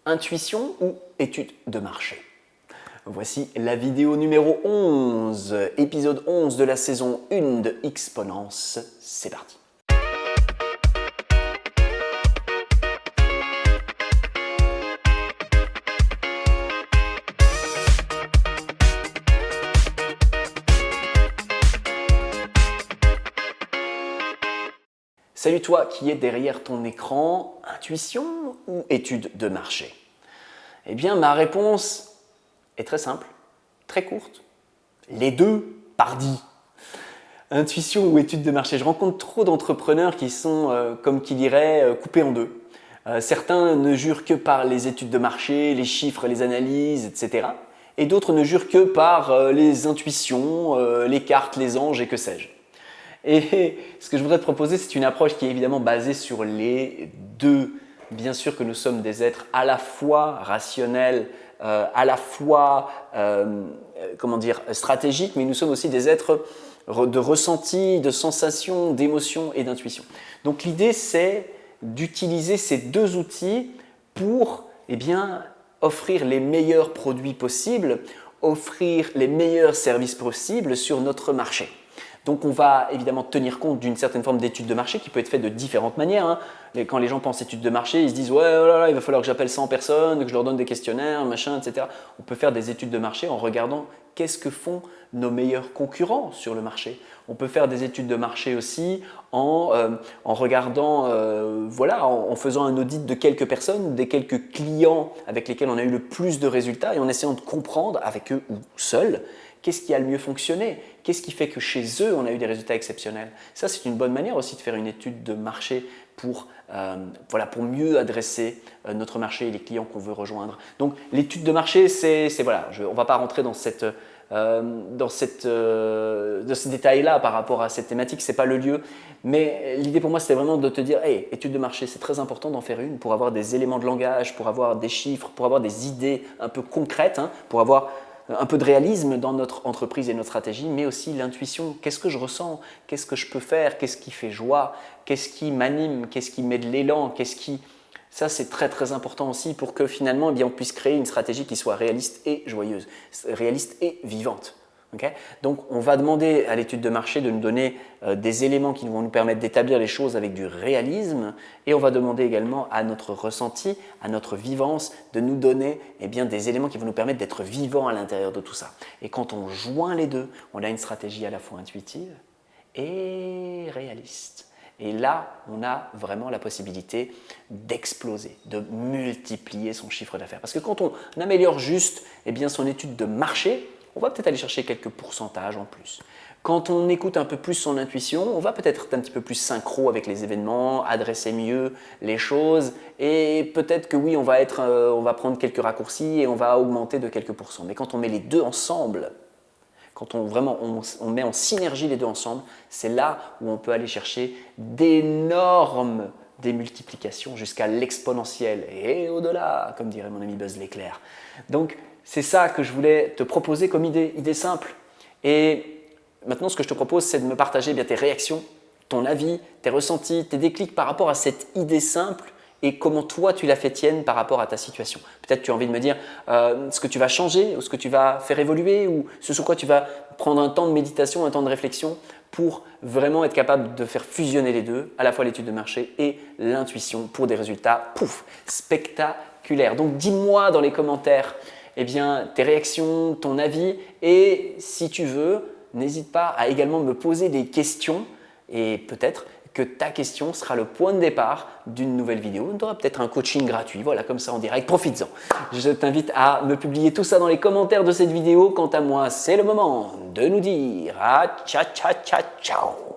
Intuition ou étude de marché? Voici la vidéo numéro 11, épisode 11 de la saison 1 de Exponence. C'est parti. Salut toi qui es derrière ton écran, intuition ou étude de marché? Eh bien, ma réponse est très simple, très courte. Les deux, pardi. Intuition ou étude de marché? Je rencontre trop d'entrepreneurs qui sont, comme qui dirait, coupés en deux. Certains ne jurent que par les études de marché, les chiffres, les analyses, etc. Et d'autres ne jurent que par les intuitions, les cartes, les anges et que sais-je. Et ce que je voudrais te proposer, c'est une approche qui est évidemment basée sur les deux. Bien sûr que nous sommes des êtres à la fois rationnels, à la fois stratégiques, mais nous sommes aussi des êtres de ressenti, de sensations, d'émotions et d'intuition. Donc l'idée, c'est d'utiliser ces deux outils pour offrir les meilleurs produits possibles, offrir les meilleurs services possibles sur notre marché. Donc on va évidemment tenir compte d'une certaine forme d'étude de marché qui peut être faite de différentes manières. Quand les gens pensent étude de marché, ils se disent « ouais, oh là là, il va falloir que j'appelle 100 personnes, que je leur donne des questionnaires, machin, etc. » On peut faire des études de marché en regardant qu'est-ce que font nos meilleurs concurrents sur le marché. On peut faire des études de marché aussi en regardant, en faisant un audit de quelques personnes, des quelques clients avec lesquels on a eu le plus de résultats et en essayant de comprendre avec eux ou seuls qu'est-ce qui a le mieux fonctionné, qu'est-ce qui fait que chez eux on a eu des résultats exceptionnels. Ça, c'est une bonne manière aussi de faire une étude de marché pour mieux adresser notre marché et les clients qu'on veut rejoindre. Donc l'étude de marché, on ne va pas rentrer dans ce détail-là par rapport à cette thématique, ce n'est pas le lieu. Mais l'idée pour moi, c'était vraiment de te dire, hey, étude de marché, c'est très important d'en faire une pour avoir des éléments de langage, pour avoir des chiffres, pour avoir des idées un peu concrètes, pour avoir un peu de réalisme dans notre entreprise et notre stratégie, mais aussi l'intuition. Qu'est-ce que je ressens? Qu'est-ce que je peux faire? Qu'est-ce qui fait joie? Qu'est-ce qui m'anime? Qu'est-ce qui met de l'élan? Ça, c'est très très important aussi pour que finalement on puisse créer une stratégie qui soit réaliste et joyeuse, réaliste et vivante. Okay? Donc, on va demander à l'étude de marché de nous donner des éléments qui vont nous permettre d'établir les choses avec du réalisme et on va demander également à notre ressenti, à notre vivance, de nous donner des éléments qui vont nous permettre d'être vivants à l'intérieur de tout ça. Et quand on joint les deux, on a une stratégie à la fois intuitive et réaliste. Et là, on a vraiment la possibilité d'exploser, de multiplier son chiffre d'affaires. Parce que quand on améliore juste son étude de marché, on va peut-être aller chercher quelques pourcentages en plus. Quand on écoute un peu plus son intuition, on va peut-être être un petit peu plus synchro avec les événements, adresser mieux les choses et peut-être que oui, on va prendre quelques raccourcis et on va augmenter de quelques pourcents. Mais quand on met les deux ensemble, quand on met en synergie les deux ensemble, c'est là où on peut aller chercher d'énormes démultiplications jusqu'à l'exponentielle et au-delà, comme dirait mon ami Buzz l'éclair. Donc, c'est ça que je voulais te proposer comme idée simple. Et maintenant, ce que je te propose, c'est de me partager tes réactions, ton avis, tes ressentis, tes déclics par rapport à cette idée simple et comment toi, tu l'as fait tienne par rapport à ta situation. Peut-être tu as envie de me dire ce que tu vas changer ou ce que tu vas faire évoluer ou ce sur quoi tu vas prendre un temps de méditation, un temps de réflexion pour vraiment être capable de faire fusionner les deux, à la fois l'étude de marché et l'intuition pour des résultats spectaculaires. Donc, dis-moi dans les commentaires tes réactions, ton avis et si tu veux, n'hésite pas à également me poser des questions et peut-être que ta question sera le point de départ d'une nouvelle vidéo. Tu auras peut-être un coaching gratuit, voilà, comme ça en direct, profites-en. Je t'invite à me publier tout ça dans les commentaires de cette vidéo. Quant à moi, c'est le moment de nous dire ciao, ciao, ciao, ciao.